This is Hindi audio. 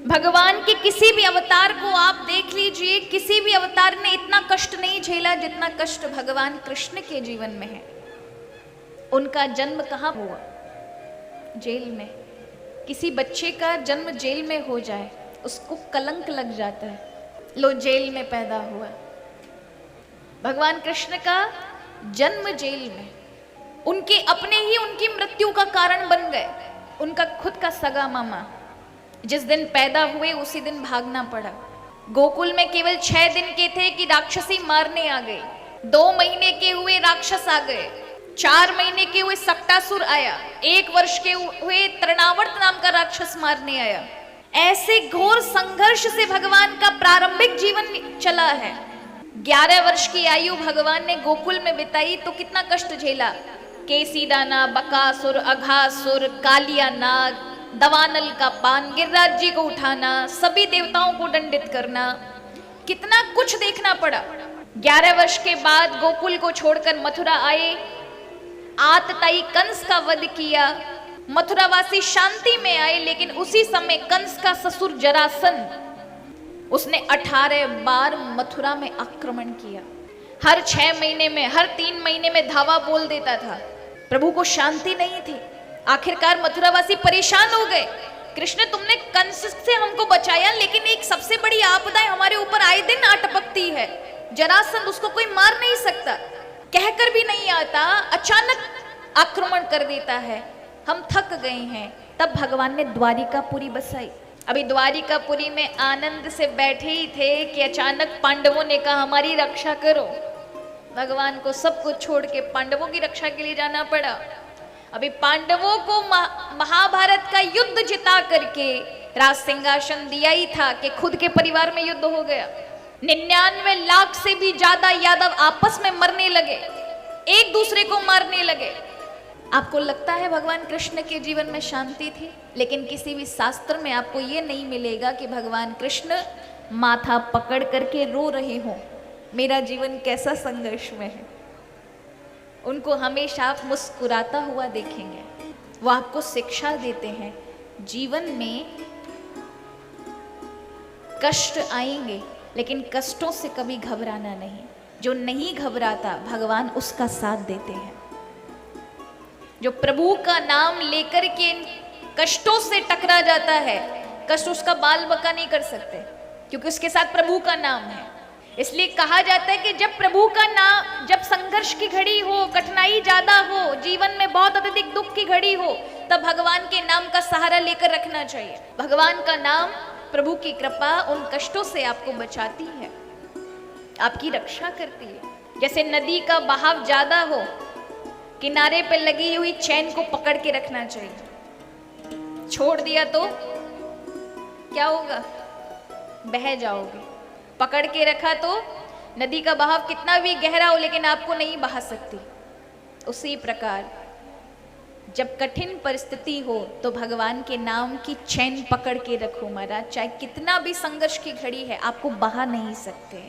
भगवान के किसी भी अवतार को आप देख लीजिए, किसी भी अवतार ने इतना कष्ट नहीं झेला जितना कष्ट भगवान कृष्ण के जीवन में है। उनका जन्म कहाँ हुआ? जेल में। किसी बच्चे का जन्म जेल में हो जाए उसको कलंक लग जाता है, लो जेल में पैदा हुआ। भगवान कृष्ण का जन्म जेल में, उनके अपने ही उनकी मृत्यु का कारण बन गए। उनका खुद का सगा मामा जिस दिन पैदा हुए उसी दिन भागना पड़ा। गोकुल में केवल 6 दिन के थे कि राक्षसी मारने आ गए। 2 महीने के हुए राक्षस आ गए। 4 महीने के हुए सक्टासुर आया। 1 वर्ष के हुए तृणावर्त नाम का राक्षस मारने आया। ऐसे घोर संघर्ष से भगवान का प्रारंभिक जीवन चला है। 11 वर्ष की आयु भगवान ने गोकुल में बिताई तो कितना कष्ट झेला। केसीदाना, बकासुर, अघासुर, कालिया नाग, दवानल का पान, गिरिराज जी को उठाना, सभी देवताओं को दंडित करना, कितना कुछ देखना पड़ा। 11 वर्ष के बाद गोकुल को छोड़कर मथुरा आए। आतताई कंस का वध किया। मथुरावासी शांति में आए, लेकिन उसी समय कंस का ससुर जरासंध, उसने 18 बार मथुरा में आक्रमण किया। हर 6 महीने में, हर 3 महीने में धावा बोल देता था। प्रभु को शांति नहीं थी। आखिरकार मथुरावासी परेशान हो गए। कृष्ण, तुमने कंस से हमको बचाया, लेकिन एक सबसे बड़ी आपदा हमारे ऊपर आए दिन आ टपकती है। जरासंध, उसको कोई मार नहीं सकता, कहकर भी नहीं आता, अचानक आक्रमण कर देता है। हम थक गए हैं। तब भगवान ने द्वारिकापुरी बसाई। अभी द्वारिकापुरी में आनंद से बैठे ही थे कि अचानक पांडवों ने कहा हमारी रक्षा करो। भगवान को सब कुछ छोड़ के पांडवों की रक्षा के लिए जाना पड़ा। अभी पांडवों को महाभारत का युद्ध जिता करके राज सिंहासन दिया ही था कि खुद के परिवार में युद्ध हो गया। 99 लाख से भी ज्यादा यादव आपस में मरने लगे, एक दूसरे को मारने लगे। आपको लगता है भगवान कृष्ण के जीवन में शांति थी? लेकिन किसी भी शास्त्र में आपको ये नहीं मिलेगा कि भगवान कृष्ण माथा पकड़ करके रो रहे हो, मेरा जीवन कैसा संघर्ष में है। उनको हमेशा आप मुस्कुराता हुआ देखेंगे। वो आपको शिक्षा देते हैं, जीवन में कष्ट आएंगे लेकिन कष्टों से कभी घबराना नहीं। जो नहीं घबराता भगवान उसका साथ देते हैं। जो प्रभु का नाम लेकर के कष्टों से टकरा जाता है, कष्ट उसका बाल बका नहीं कर सकते, क्योंकि उसके साथ प्रभु का नाम है। इसलिए कहा जाता है कि जब प्रभु का नाम, जब संघर्ष की घड़ी हो, कठिनाई ज्यादा हो, जीवन में बहुत अत्यधिक दुख की घड़ी हो, तब भगवान के नाम का सहारा लेकर रखना चाहिए। भगवान का नाम, प्रभु की कृपा उन कष्टों से आपको बचाती है, आपकी रक्षा करती है। जैसे नदी का बहाव ज्यादा हो, किनारे पर लगी हुई चैन को पकड़ के रखना चाहिए। छोड़ दिया तो क्या होगा? बह जाओगे। पकड़ के रखा तो नदी का बहाव कितना भी गहरा हो लेकिन आपको नहीं बहा सकती। उसी प्रकार जब कठिन परिस्थिति हो तो भगवान के नाम की चैन पकड़ के रखो महाराज। चाहे कितना भी संघर्ष की घड़ी है, आपको बहा नहीं सकते।